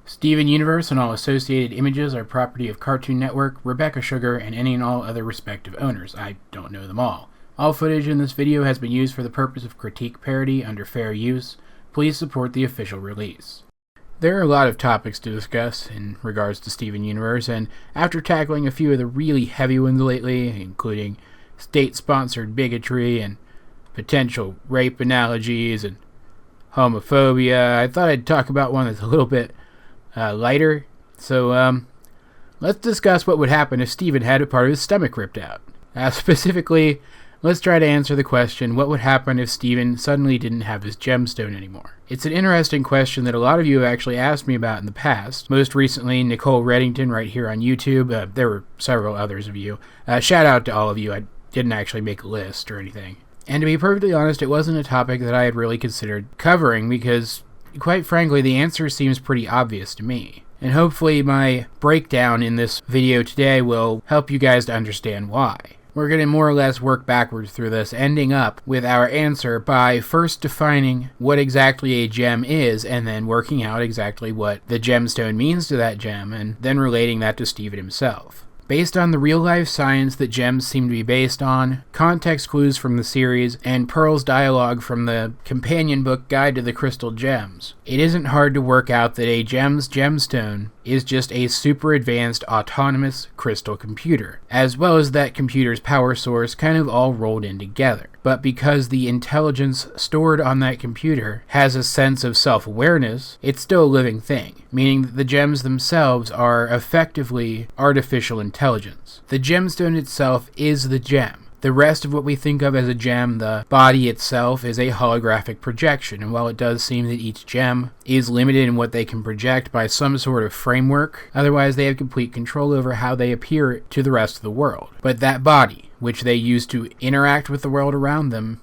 Steven Universe and all associated images are property of Cartoon Network, Rebecca Sugar, and any and all other respective owners. I don't know them all. All footage in this video has been used for the purpose of critique parody under fair use. Please support the official release. There are a lot of topics to discuss in regards to Steven Universe, and after tackling a few of the really heavy ones lately, including state-sponsored bigotry and potential rape analogies and homophobia, I thought I'd talk about one that's a little bit lighter. So let's discuss what would happen if Steven had a part of his stomach ripped out. Specifically, let's try to answer the question, what would happen if Steven suddenly didn't have his gemstone anymore? It's an interesting question that a lot of you have actually asked me about in the past. Most recently, Nicole Reddington right here on YouTube. There were several others of you. Shout out to all of you. I didn't actually make a list or anything. And to be perfectly honest, it wasn't a topic that I had really considered covering because, quite frankly, the answer seems pretty obvious to me. And hopefully my breakdown in this video today will help you guys to understand why. We're going to more or less work backwards through this, ending up with our answer by first defining what exactly a gem is, and then working out exactly what the gemstone means to that gem, and then relating that to Steven himself. Based on the real-life science that gems seem to be based on, context clues from the series, and Pearl's dialogue from the companion book Guide to the Crystal Gems, it isn't hard to work out that a gem's gemstone is just a super advanced autonomous crystal computer, as well as that computer's power source kind of all rolled in together. But because the intelligence stored on that computer has a sense of self-awareness, it's still a living thing, meaning that the gems themselves are effectively artificial intelligence. The gemstone itself is the gem. The rest of what we think of as a gem, the body itself, is a holographic projection, and while it does seem that each gem is limited in what they can project by some sort of framework, otherwise they have complete control over how they appear to the rest of the world. But that body, which they use to interact with the world around them,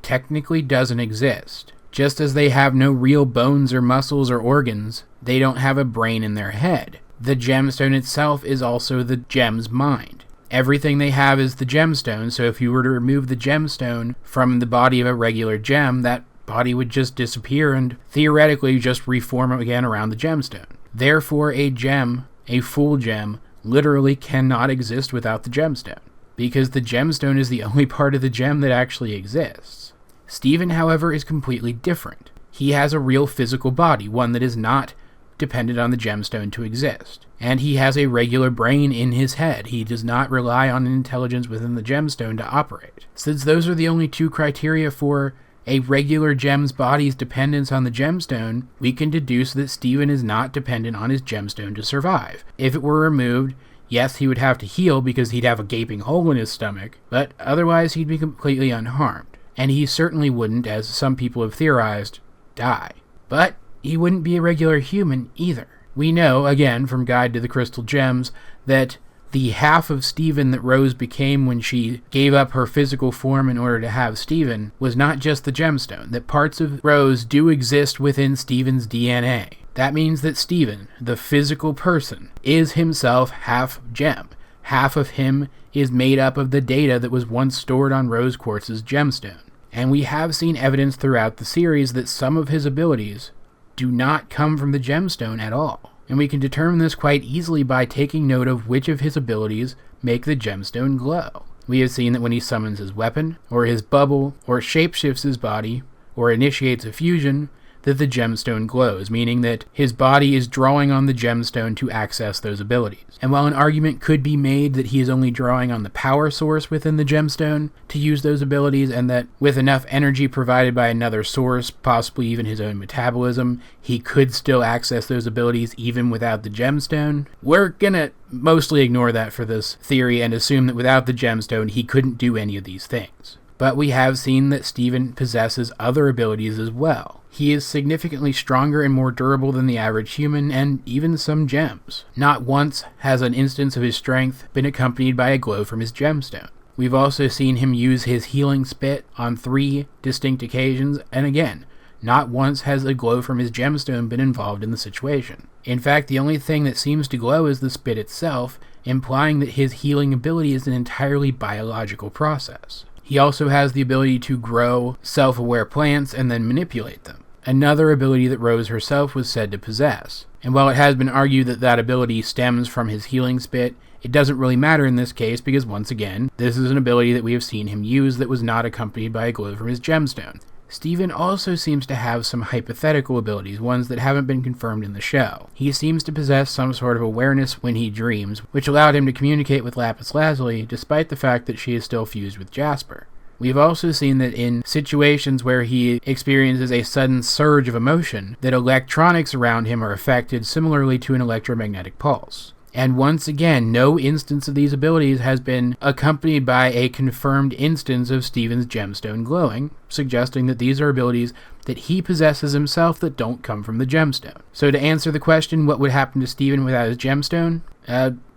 technically doesn't exist. Just as they have no real bones or muscles or organs, they don't have a brain in their head. The gemstone itself is also the gem's mind. Everything they have is the gemstone, so if you were to remove the gemstone from the body of a regular gem, that body would just disappear and theoretically just reform again around the gemstone. Therefore, a gem, a full gem, literally cannot exist without the gemstone, because the gemstone is the only part of the gem that actually exists. Steven, however, is completely different. He has a real physical body, one that is not dependent on the gemstone to exist. And he has a regular brain in his head. He does not rely on intelligence within the gemstone to operate. Since those are the only two criteria for a regular gem's body's dependence on the gemstone, we can deduce that Steven is not dependent on his gemstone to survive. If it were removed, yes, he would have to heal because he'd have a gaping hole in his stomach, but otherwise he'd be completely unharmed. And he certainly wouldn't, as some people have theorized, die. But he wouldn't be a regular human either. We know, again, from Guide to the Crystal Gems, that the half of Steven that Rose became when she gave up her physical form in order to have Steven was not just the gemstone, that parts of Rose do exist within Steven's DNA. That means that Steven, the physical person, is himself half gem. Half of him is made up of the data that was once stored on Rose Quartz's gemstone. And we have seen evidence throughout the series that some of his abilities do not come from the gemstone at all. And we can determine this quite easily by taking note of which of his abilities make the gemstone glow. We have seen that when he summons his weapon, or his bubble, or shapeshifts his body, or initiates a fusion, that the gemstone glows, meaning that his body is drawing on the gemstone to access those abilities. And while an argument could be made that he is only drawing on the power source within the gemstone to use those abilities, and that with enough energy provided by another source, possibly even his own metabolism, he could still access those abilities even without the gemstone, we're gonna mostly ignore that for this theory and assume that without the gemstone he couldn't do any of these things. But we have seen that Steven possesses other abilities as well. He is significantly stronger and more durable than the average human, and even some gems. Not once has an instance of his strength been accompanied by a glow from his gemstone. We've also seen him use his healing spit on 3 distinct occasions, and again, not once has a glow from his gemstone been involved in the situation. In fact, the only thing that seems to glow is the spit itself, implying that his healing ability is an entirely biological process. He also has the ability to grow self-aware plants and then manipulate them. another ability that Rose herself was said to possess. And while it has been argued that that ability stems from his healing spit, it doesn't really matter in this case because, once again, this is an ability that we have seen him use that was not accompanied by a glow from his gemstone. Steven also seems to have some hypothetical abilities, ones that haven't been confirmed in the show. He seems to possess some sort of awareness when he dreams, which allowed him to communicate with Lapis Lazuli, despite the fact that she is still fused with Jasper. We've also seen that in situations where he experiences a sudden surge of emotion, that electronics around him are affected similarly to an electromagnetic pulse. And once again, no instance of these abilities has been accompanied by a confirmed instance of Steven's gemstone glowing, suggesting that these are abilities that he possesses himself that don't come from the gemstone. So to answer the question, what would happen to Steven without his gemstone?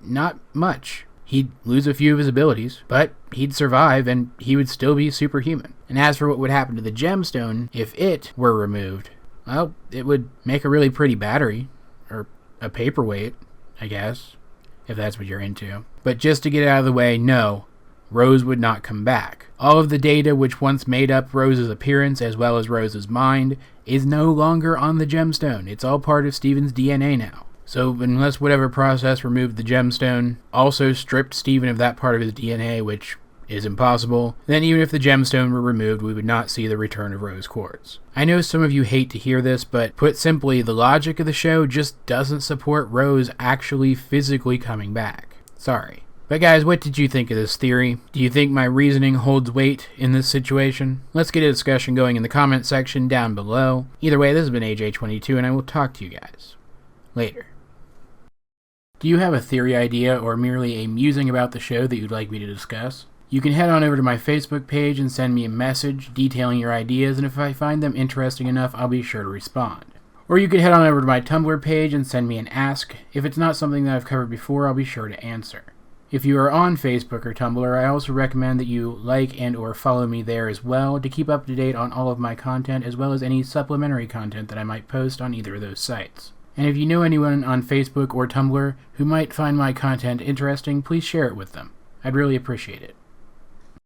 Not much. He'd lose a few of his abilities, but he'd survive and he would still be superhuman. And as for what would happen to the gemstone if it were removed, well, it would make a really pretty battery, or a paperweight, I guess, if that's what you're into. But just to get it out of the way, no, Rose would not come back. All of the data which once made up Rose's appearance as well as Rose's mind is no longer on the gemstone. It's all part of Steven's DNA now. So unless whatever process removed the gemstone also stripped Steven of that part of his DNA, which is impossible, then even if the gemstone were removed, we would not see the return of rose quartz. I know some of you hate to hear this, but put simply, the logic of the show just doesn't support Rose actually physically coming back. Sorry. But guys, what did you think of this theory? Do you think my reasoning holds weight in this situation? Let's get a discussion going in the comment section down below. Either way, this has been AJ22, and I will talk to you guys later. Do you have a theory idea or merely a musing about the show that you'd like me to discuss? You can head on over to my Facebook page and send me a message detailing your ideas, and if I find them interesting enough, I'll be sure to respond. Or you could head on over to my Tumblr page and send me an ask. If it's not something that I've covered before, I'll be sure to answer. If you are on Facebook or Tumblr, I also recommend that you like and or follow me there as well to keep up to date on all of my content as well as any supplementary content that I might post on either of those sites. And if you know anyone on Facebook or Tumblr who might find my content interesting, please share it with them. I'd really appreciate it.